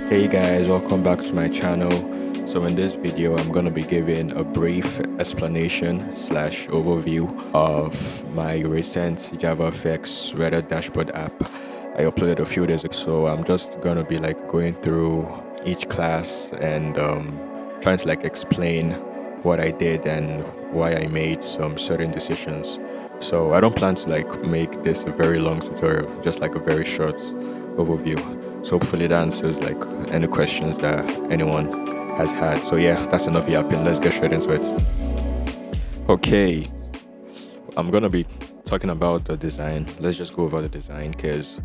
Hey guys, welcome back to my channel. So in this video, I'm going to be giving a brief explanation slash overview of my recent JavaFX weather dashboard app I uploaded a few days ago. So I'm just going to be going through each class and trying to explain what I did and why I made some certain decisions. So I don't plan to make this a very long tutorial, just a very short overview. So hopefully that answers any questions that anyone has had. So yeah, that's enough yapping. Let's get straight into it. Okay, I'm gonna be talking about the design. Let's just go over the design because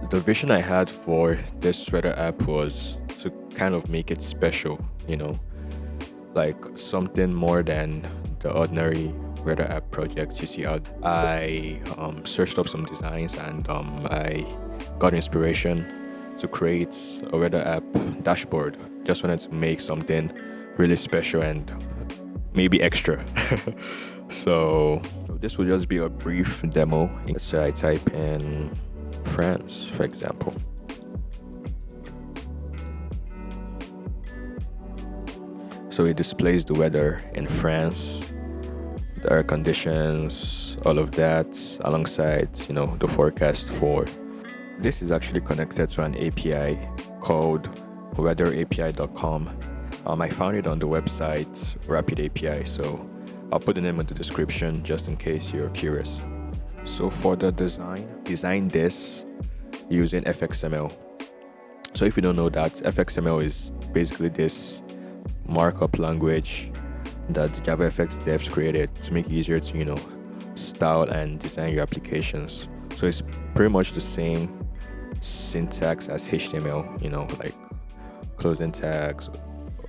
the vision I had for this sweater app was to kind of make it special, like something more than the ordinary weather app projects you see out. I searched up some designs and I got inspiration to create a weather app dashboard. Just wanted to make something really special and maybe extra. So this will just be a brief demo. Let's say I type in France, for example. So it displays the weather in France, the air conditions, all of that, alongside, the forecast for. This is actually connected to an API called weatherapi.com. I found it on the website Rapid API, so I'll put the name in the description just in case you're curious. So for the design this using FXML. So if you don't know that, FXML is basically this markup language that the JavaFX devs created to make it easier to, style and design your applications. So it's pretty much the same syntax as HTML, like closing tags,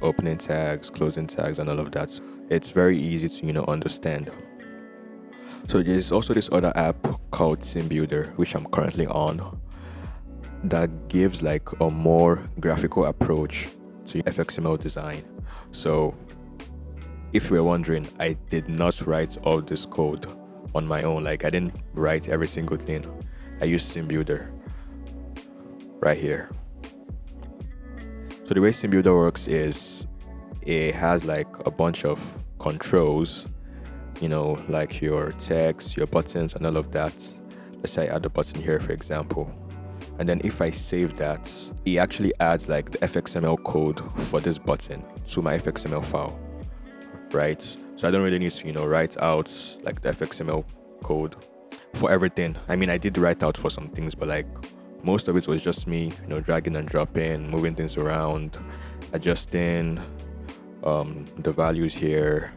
opening tags, closing tags, and all of that. It's very easy to, understand. So there's also this other app called Sim Builder, which I'm currently on, that gives a more graphical approach to FXML design. So if you were wondering, I did not write all this code on my own. I didn't write every single thing. I used Sim Builder right here. So the way Sim Builder works is it has a bunch of controls, like your text, your buttons, and all of that. Let's say I add a button here, for example. And then if I save that, it actually adds the FXML code for this button to my FXML file, right? So I don't really need to, write out the FXML code for everything. I mean, I did write out for some things, but most of it was just me, dragging and dropping, moving things around, adjusting the values here,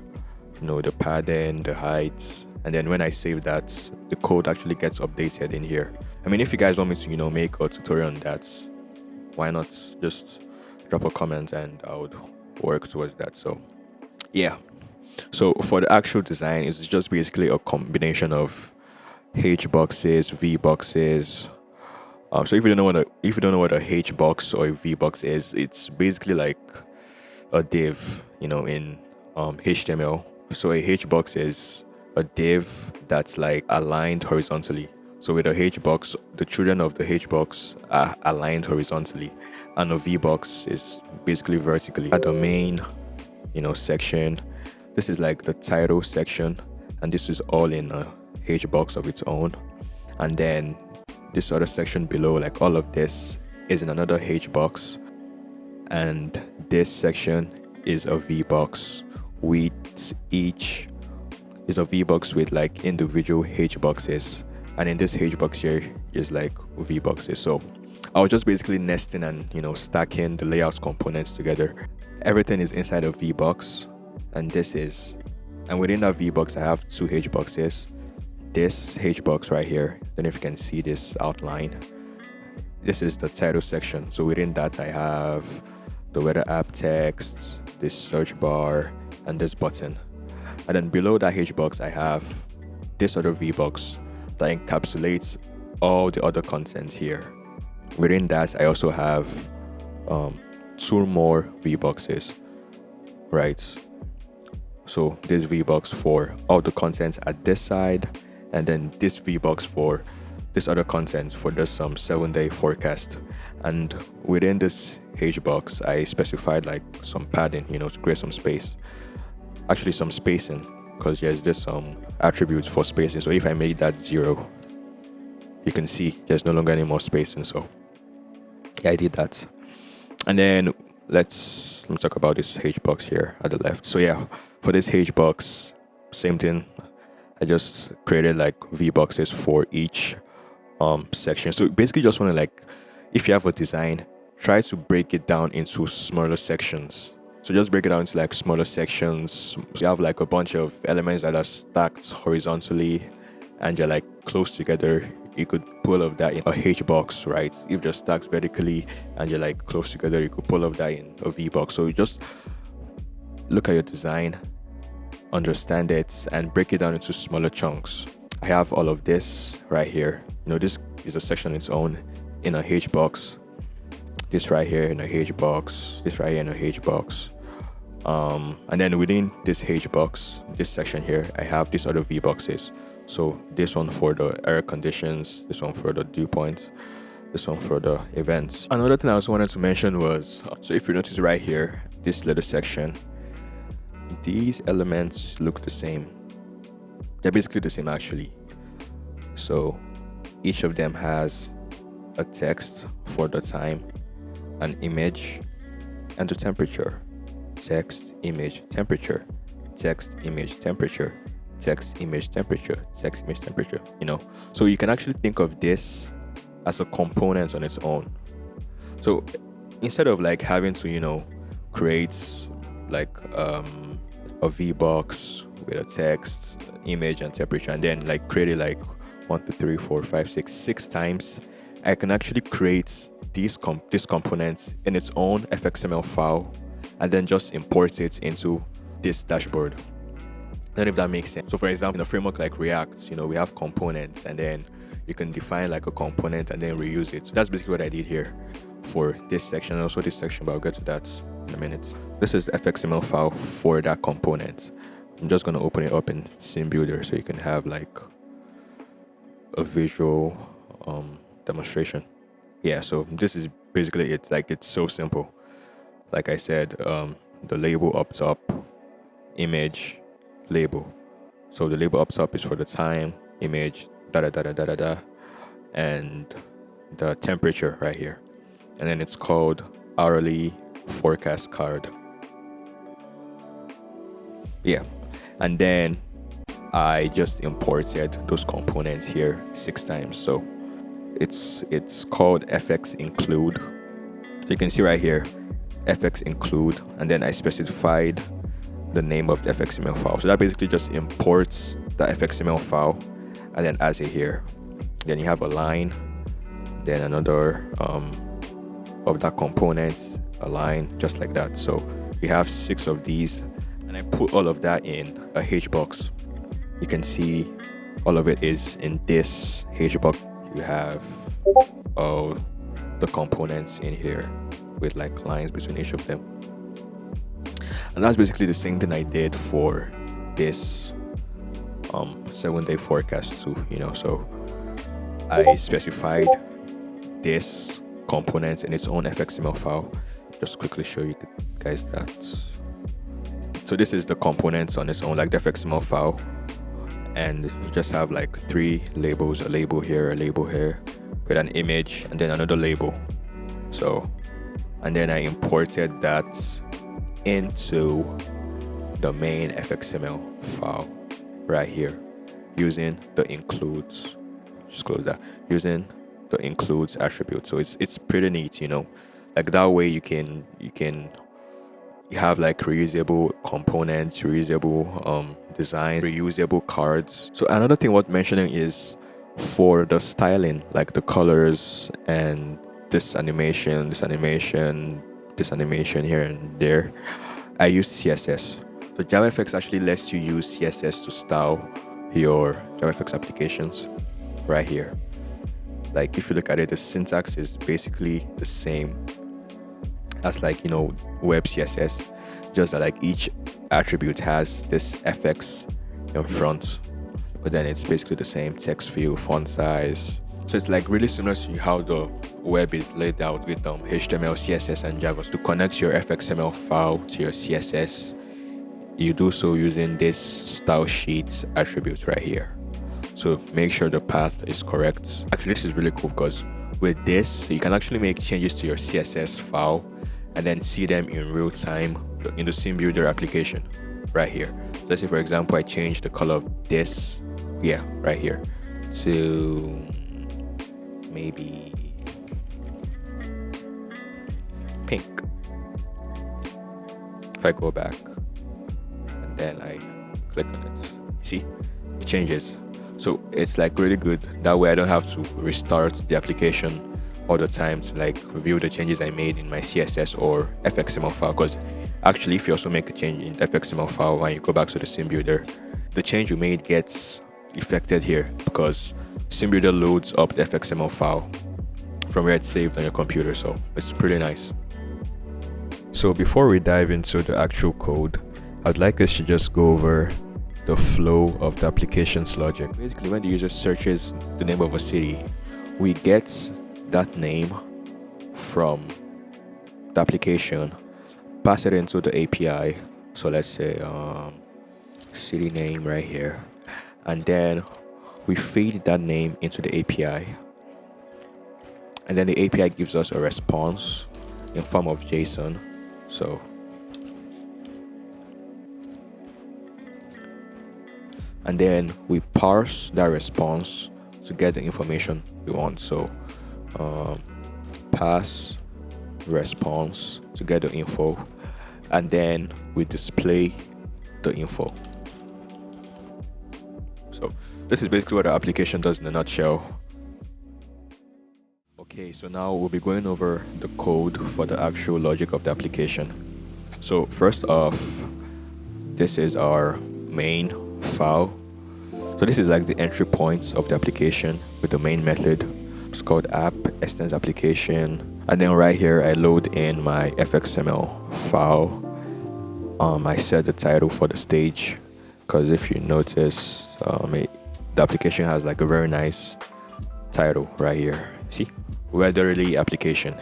the padding, the heights. And then when I save that, the code actually gets updated in here. I mean, if you guys want me to, make a tutorial on that, why not just drop a comment and I would work towards that. So yeah. So for the actual design, it's just basically a combination of H boxes, V boxes. So if you don't know what a H box or a V box is, it's basically a div, in HTML. So a H box is a div that's aligned horizontally. So with a H box, the children of the H box are aligned horizontally, and a V box is basically vertically. At the main, section, this is the title section, and this is all in a H box of its own. And then this other section below, all of this is in another H box, and this section is a V box with each is a V box with individual H boxes, and in this H box here is V boxes. So I was just basically nesting and stacking the layout components together. Everything is inside a V box, and within that V box I have two H boxes. This H box right here, I don't know if you can see this outline. This is the title section. So within that I have the weather app text, this search bar, and this button. And then below that H box I have this other V box that encapsulates all the other content here. Within that I also have two more V boxes, right? So this V box for all the content at this side, and then this V box for this other content for this 7-day forecast. And within this H box, I specified like some padding, to create some space. Actually, some spacing, because there's this attribute for spacing. So if I made that 0, you can see there's no longer any more spacing. So yeah, I did that. And then let me talk about this H box here at the left. So yeah, for this H box, same thing. I just created like V boxes for each section. So basically just want to, like, if you have a design, try to break it down into smaller sections. So just break it down into like smaller sections. So you have like a bunch of elements that are stacked horizontally and you're like close together. You could pull up that in a H box, right? If they're stacked vertically and you're like close together, you could pull up that in a V box. So you just look at your design, understand it, and break it down into smaller chunks. I have all of this right here. This is a section on its own in a H box. This right here in a H box. This right here in a H box. And then within this H box, this section here, I have these other V boxes. So this one for the error conditions, this one for the dew point, this one for the events. Another thing I also wanted to mention was, so if you notice right here, this little section, these elements look the same. They're basically the same actually. So each of them has a text for the time, an image, and the temperature. Text, image, temperature. Text, image, temperature. Text, image, temperature. Text, image, temperature. So you can actually think of this as a component on its own. So instead of like having to create like a VBox with a text, image, and temperature, and then like create it like 1, 2, 3, 4, 5, 6 times, I can actually create this component in its own FXML file and then just import it into this dashboard. I don't know if that makes sense. So for example, in a framework like React, we have components, and then you can define like a component and then reuse it. So that's basically what I did here for this section, and also this section, but I'll get to that in a minute. This is the FXML file for that component. I'm just going to open it up in Sim Builder so you can have like a visual demonstration. Yeah, so this is basically it. Like, it's so simple. Like I said, the label up top, image, label. So the label up top is for the time, image, and the temperature right here. And then it's called hourly forecast card. Yeah. And then I just imported those components here 6 times. So it's called FX include. So you can see right here, FX include, and then I specified the name of the FXML file. So that basically just imports the FXML file and then adds it here. Then you have a line, then another of that component, a line, just like that. So we have 6 of these, and I put all of that in a H box. You can see all of it is in this H box. You have all the components in here with like lines between each of them. And that's basically the same thing I did for this 7-day forecast too, So I specified this component in its own FXML file. Just quickly show you guys that. So this is the components on its own, like the FXML file. And you just have like 3 labels, a label here, with an image, and then another label. So, and then I imported that into the main FXML file right here using the includes. Just close that. Using the includes attribute. So it's pretty neat, Like that way you have like reusable components, reusable design, reusable cards. So another thing worth mentioning is for the styling, like the colors and this animation here and there, I use CSS. So JavaFX actually lets you use CSS to style your JavaFX applications right here. Like if you look at it, the syntax is basically the same as like, web CSS, just that like each attribute has this FX in front, but then it's basically the same: text field, font size, So it's like really similar to how the web is laid out with HTML, CSS, and Java. So to connect your FXML file to your CSS, you do so using this style sheet attribute right here. So make sure the path is correct. Actually, this is really cool because with this, you can actually make changes to your CSS file and then see them in real time in the Scene Builder application right here. Let's say, for example, I change the color of this, right here, to maybe pink. If I go back and then I click on it, see, it changes. So it's like really good. That way I don't have to restart the application all the time to like review the changes I made in my CSS or FXML file. Because actually, if you also make a change in the FXML file when you go back to the Scene Builder, the change you made gets affected here because Scene Builder loads up the FXML file from where it's saved on your computer. So it's pretty nice. So before we dive into the actual code, I'd like us to just go over the flow of the application's logic. Basically, when the user searches the name of a city, we get that name from the application, pass it into the API. So let's say city name right here, and then we feed that name into the API, and then the API gives us a response in form of JSON. So and then we parse that response to get the information we want. So pass response to get the info, and then we display the info. So this is basically what the application does in a nutshell. Okay, so now we'll be going over the code for the actual logic of the application. So first off, this is our main file. So this is like the entry point of the application with the main method. It's called app extends application, and then right here I load in my FXML file. I set the title for the stage because if you notice, the application has like a very nice title right here. See, weatherly application.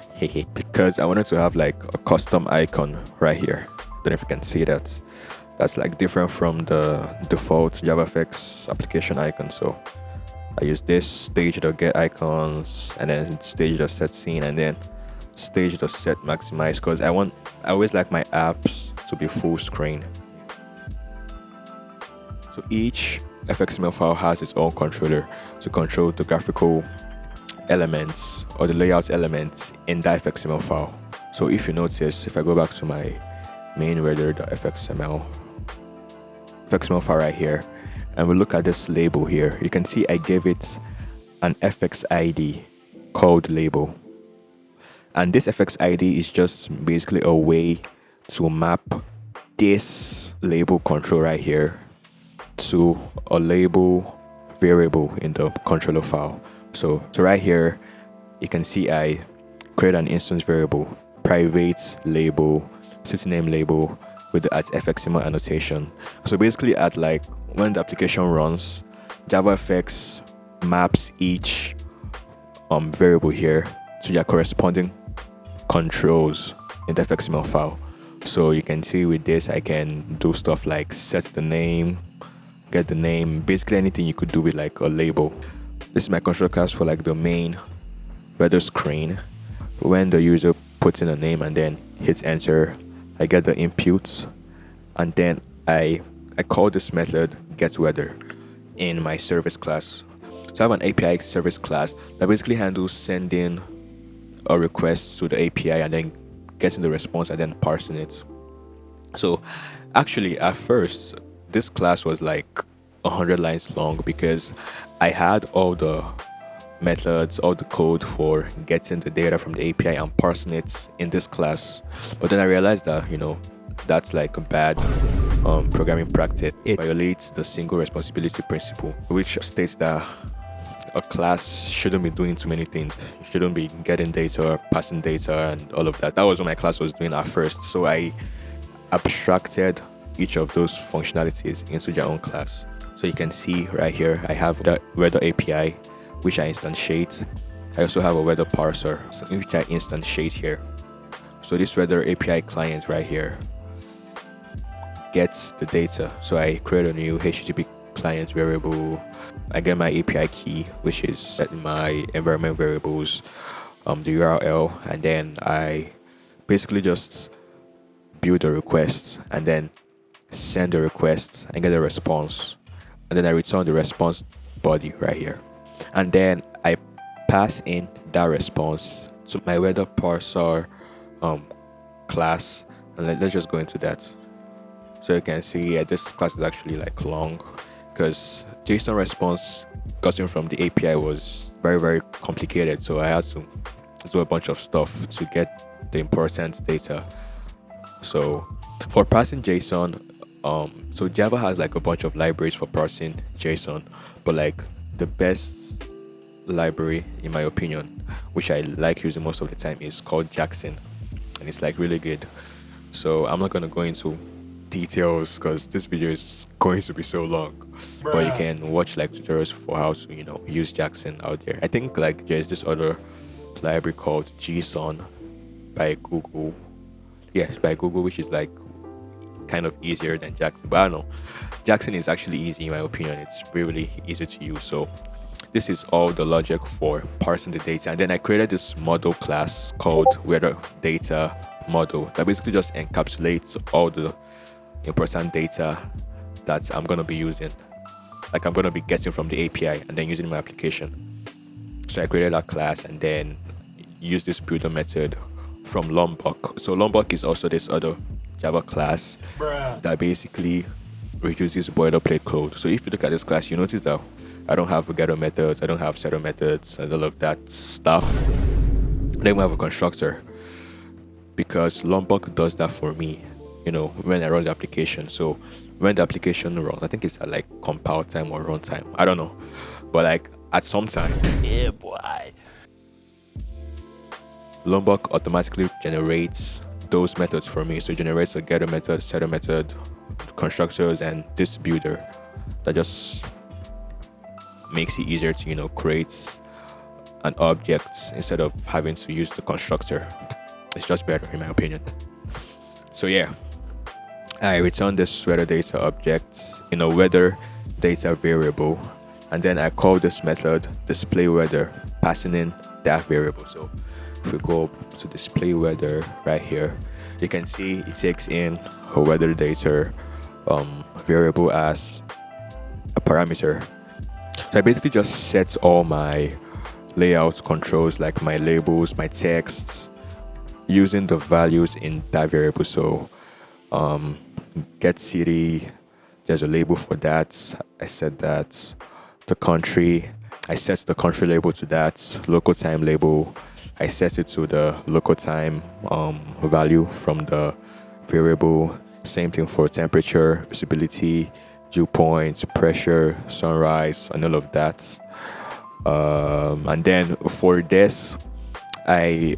Because I wanted to have like a custom icon right here. Don't know if you can see that. That's like different from the default JavaFX application icon. So I use this stage.get icons, and then stage.set scene, and then stage.set maximize, because I always like my apps to be full screen. So each FXML file has its own controller to control the graphical elements or the layout elements in the FXML file. So if you notice, if I go back to my main render.fxml file right here, and we look at this label here, you can see I gave it an FX ID called label. And this FX ID is just basically a way to map this label control right here to a label variable in the controller file. So right here, you can see I create an instance variable, private label, city name label with the @fxml annotation. So basically at like when the application runs, JavaFX maps each variable here to their corresponding controls in the FXML file. So you can see with this, I can do stuff like set the name, get the name, basically anything you could do with like a label. This is my control class for like the main weather screen. When the user puts in a name and then hits enter, I get the input, and then I call this method getWeather in my service class. So I have an API service class that basically handles sending a request to the API and then getting the response and then parsing it. So actually at first, this class was like 100 lines long because I had all the methods, all the code for getting the data from the API and parsing it in this class. But then I realized that, that's like a bad programming practice. It violates the single responsibility principle, which states that a class shouldn't be doing too many things. You shouldn't be getting data, passing data, and all of that. That was what my class was doing at first. So I abstracted each of those functionalities into their own class. So you can see right here, I have the weather API which I instantiate. I also have a weather parser, which I instantiate here. So this weather API client right here gets the data. So I create a new HTTP client variable. I get my API key, which is set in my environment variables, the URL, and then I basically just build a request and then send a request and get a response, and then I return the response body right here, and then I pass in that response to my weather parser class, and let's just go into that. So you can see, yeah, this class is actually like long because JSON response gotten from the API was very, very complicated. So I had to do a bunch of stuff to get the important data. So for parsing JSON, so Java has like a bunch of libraries for parsing JSON, but like the best library, in my opinion, which I like using most of the time, is called JSON, and it's like really good. So I'm not gonna go into details because this video is going to be so long. But you can watch like tutorials for how to use JSON out there. I think like there's this other library called JSON by Google. Yes, by Google, which is like kind of easier than JSON. But I don't know, JSON is actually easy in my opinion. It's really easy to use. So this is all the logic for parsing the data, and then I created this model class called weather data model that basically just encapsulates all the important data that I'm going to be using, like I'm going to be getting from the API and then using in my application. So I created a class and then use this builder method from Lombok. So Lombok is also this other Java class that basically reduces boilerplate code. So if you look at this class, you notice that I don't have getter methods, I don't have setter methods, and all of that stuff. I don't have a constructor because Lombok does that for me, when I run the application. So when the application runs, I think it's at like compile time or run time, I don't know, but like at some time, yeah boy, Lombok automatically generates those methods for me. So it generates a getter method, setter method, constructors, and this builder that just makes it easier to create an object instead of having to use the constructor. It's just better in my opinion. So yeah, I return this weather data object in a weather data variable, and then I call this method display weather, passing in that variable. So if we go to display weather right here, you can see it takes in a weather data variable as a parameter. So I basically just set all my layout controls, like my labels, my texts, using the values in that variable. So get city, there's a label for that. I set that. The country, I set the country label to that. Local time label, I set it to the local time value from the variable. Same thing for temperature, visibility, dew point, pressure, sunrise, and all of that. And then for this, I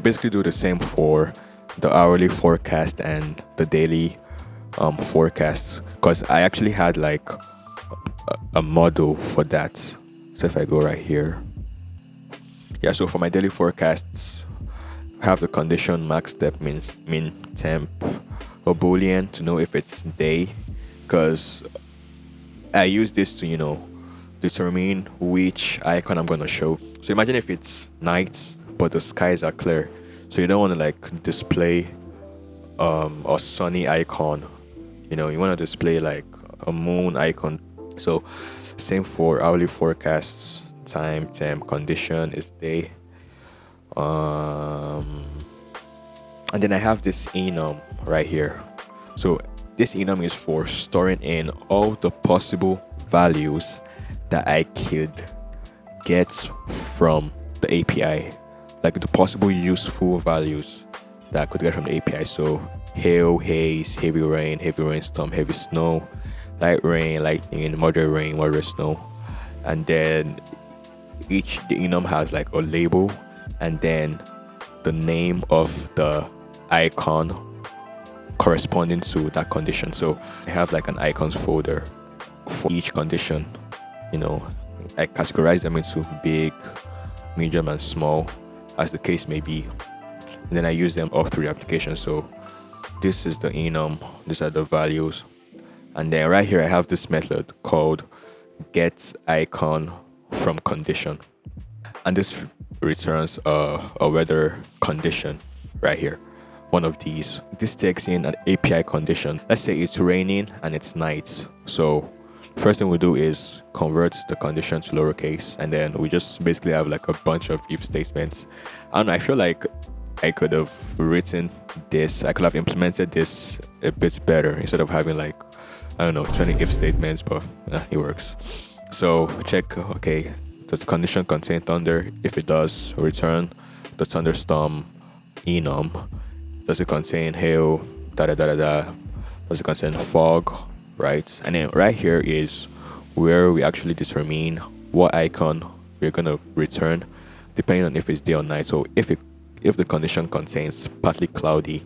basically do the same for the hourly forecast and the daily forecast, because I actually had like a model for that. So if I go right here, yeah, so for my daily forecasts, I have the condition max depth means min temp, a boolean to know if it's day, because I use this to determine which icon I'm going to show. So imagine if it's night but the skies are clear, so you don't want to like display a sunny icon, you want to display like a moon icon. So same for hourly forecasts, time, temp, condition is day. And then I have this enum right here. So this enum is for storing in all the possible values that I could get from the API, like the possible useful values that I could get from the API. So hail, haze, heavy rainstorm, heavy snow, light rain, lightning, moderate rain, moderate snow. And then the enum has like a label and then the name of the icon corresponding to that condition. So I have like an icons folder for each condition, I categorize them into big, medium, and small, as the case may be. And then I use them all through the application. So this is the enum, these are the values. And then right here, I have this method called get icon from condition. And this returns a weather condition right here. One of these. This takes in an API condition. Let's say it's raining and it's night. So first thing we do is convert the condition to lowercase, and then we just basically have like a bunch of if statements. And I feel like I could have written this, I could have implemented this a bit better instead of having like, I don't know, 20 if statements, but it works. So check, okay, does the condition contain thunder? If it does, return the thunderstorm enum. Does it contain hail? Da da da da da. Does it contain fog? Right? And then right here is where we actually determine what icon we're gonna return, depending on if it's day or night. So if the condition contains partly cloudy,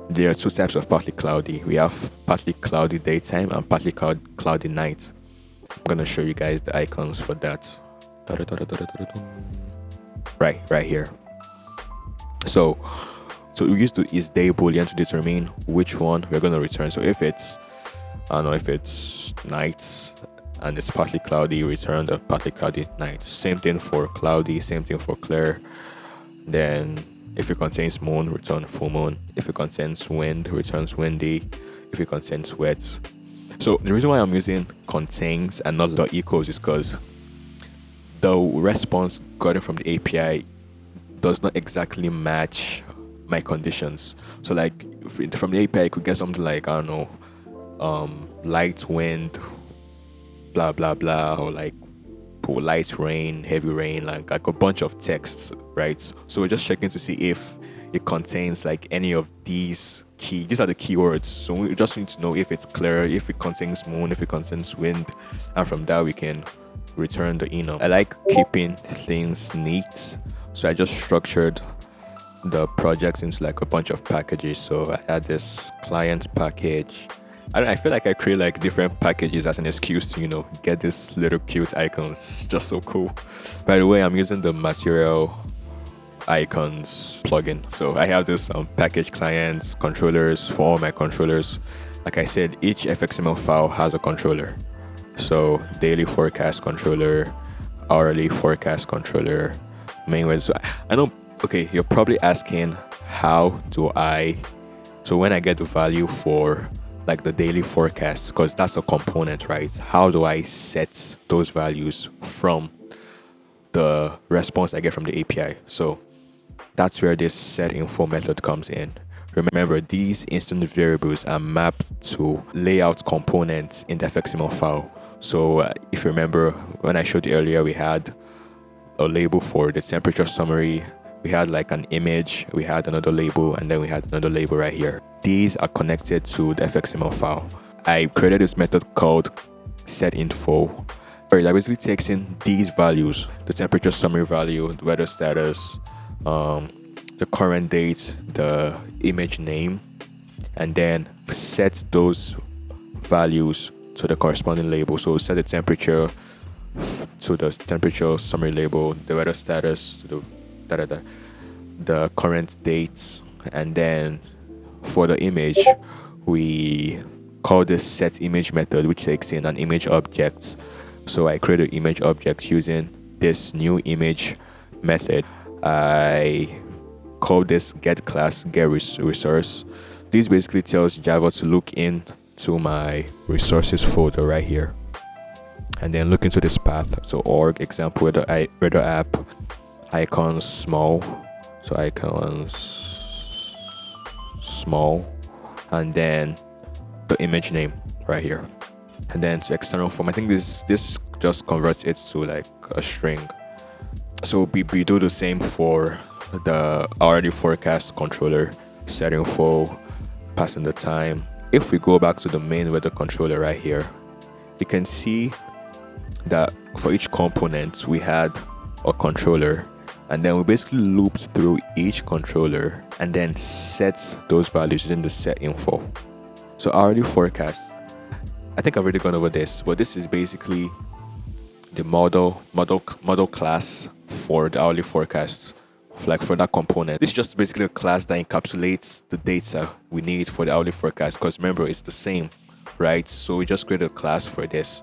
there are two types of partly cloudy. We have partly cloudy daytime and partly cloudy night. I'm gonna show you guys the icons for that. Right here. So we use the isDay boolean to determine which one we're gonna return. So if it's, I don't know, if it's night and it's partly cloudy, return the partly cloudy night. Same thing for cloudy, same thing for clear. Then if it contains moon, return full moon. If it contains wind, returns windy. If it contains wet. So the reason why I'm using contains and not dot equals is because the response gotten from the API does not exactly match my conditions. So like from the API, I could get something like, I don't know, light wind, blah blah blah, or like light rain, heavy rain, like a bunch of texts, right? So we're just checking to see if it contains like any of these these are the keywords. So we just need to know if it's clear, if it contains moon, if it contains wind, and from that we can return the enum. I like keeping things neat, so I just structured the project into like a bunch of packages. So I had this client package. I feel like I create like different packages as an excuse to, you know, get this little cute icons. Just so cool. By the way, I'm using the material icons plugin. So I have this package clients, controllers for all my controllers. Like I said, each FXML file has a controller. So daily forecast controller, hourly forecast controller, main web. So I know, okay, you're probably asking so when I get the value for like the daily forecast, because that's a component, right? How do I set those values from the response I get from the API? So that's where this setInfo method comes in. Remember, these instant variables are mapped to layout components in the FXML file. So if you remember, when I showed you earlier, we had a label for the temperature summary. We had like an image, we had another label, and then we had another label right here. These are connected to the FXML file. I created this method called setInfo, where that basically takes in these values: the temperature summary value, the weather status, the current date, the image name, and then set those values to the corresponding label. So set the temperature to the temperature summary label, the weather status to the current date, and then for the image we call this setImage method, which takes in an image object. So I create an image object using this new image method. I call this getClass getResource. This basically tells Java to look into my resources folder right here, and then look into this path. So org example weather app icons small, so icons small, and then the image name right here, and then to external form. I think this just converts it to like a string. So we do the same for the hourly forecast controller, setInfo, passing the time. If we go back to the main weather controller right here, you can see that for each component we had a controller, and then we basically looped through each controller and then set those values using the setInfo. So hourly forecast, I think I've already gone over this, but this is basically the model class for the hourly forecast, like for that component. This is just basically a class that encapsulates the data we need for the hourly forecast, because remember, it's the same, right? So we just create a class for this.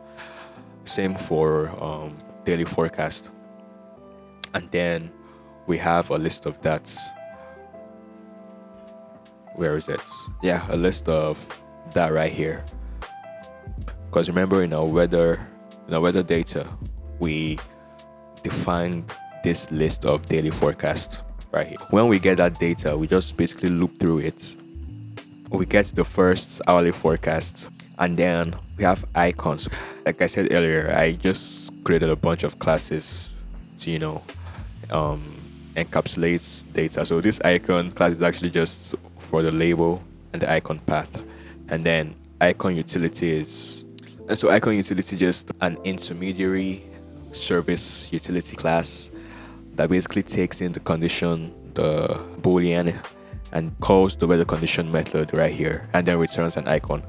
Same for daily forecast. And then we have a list of that. Where is it? Yeah, a list of that right here. Because remember, in our weather data, we defined this list of daily forecast right here. When we get that data, we just basically loop through it. We get the first hourly forecast, and then we have icons. Like I said earlier, I just created a bunch of classes to encapsulates data. So this icon class is actually just for the label and the icon path, and then icon utility is just an intermediary service utility class that basically takes in the condition, the boolean, and calls the weather condition method right here, and then returns an icon.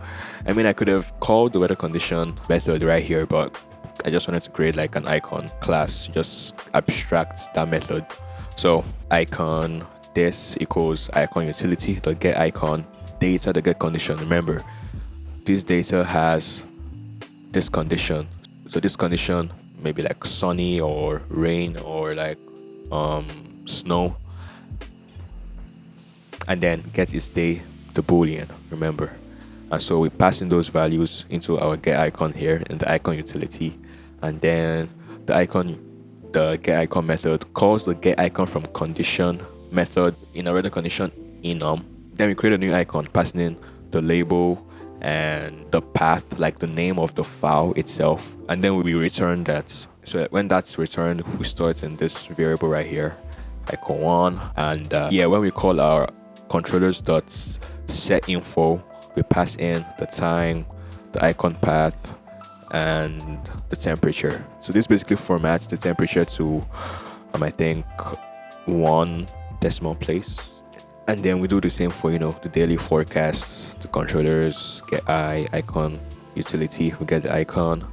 I mean, I could have called the weather condition method right here, but I just wanted to create like an icon class, just abstract that method. So icon this equals icon utility the get icon data the get condition. Remember, this data has this condition. So this condition may be like sunny or rain or like snow, and then get is day the boolean, remember. And so we pass in those values into our get icon here in the icon utility, and then the get icon method calls the get icon from condition method in a weather condition enum. Then we create a new icon passing in the label and the path, like the name of the file itself, and then we return that. So when that's returned, we store it in this variable right here, icon1. And when we call our controllers dot set info, we pass in the time, the icon path, and the temperature. So this basically formats the temperature to I think 1 decimal place. And then we do the same for the daily forecast, the controllers get icon utility, we get the icon,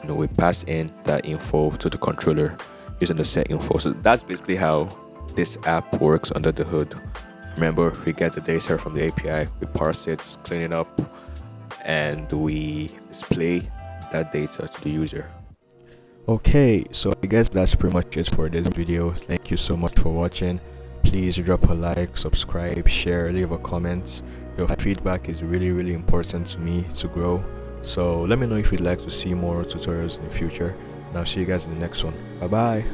we pass in that info to the controller using the set info. So that's basically how this app works under the hood. Remember, we get the data from the API, we parse it, clean it up, and we display that data to the user. Okay, so I guess that's pretty much it for this video. Thank you so much for watching. Please drop a like, subscribe, share, leave a comment. Your feedback is really important to me to grow. So let me know if you'd like to see more tutorials in the future, and I'll see you guys in the next one. Bye bye.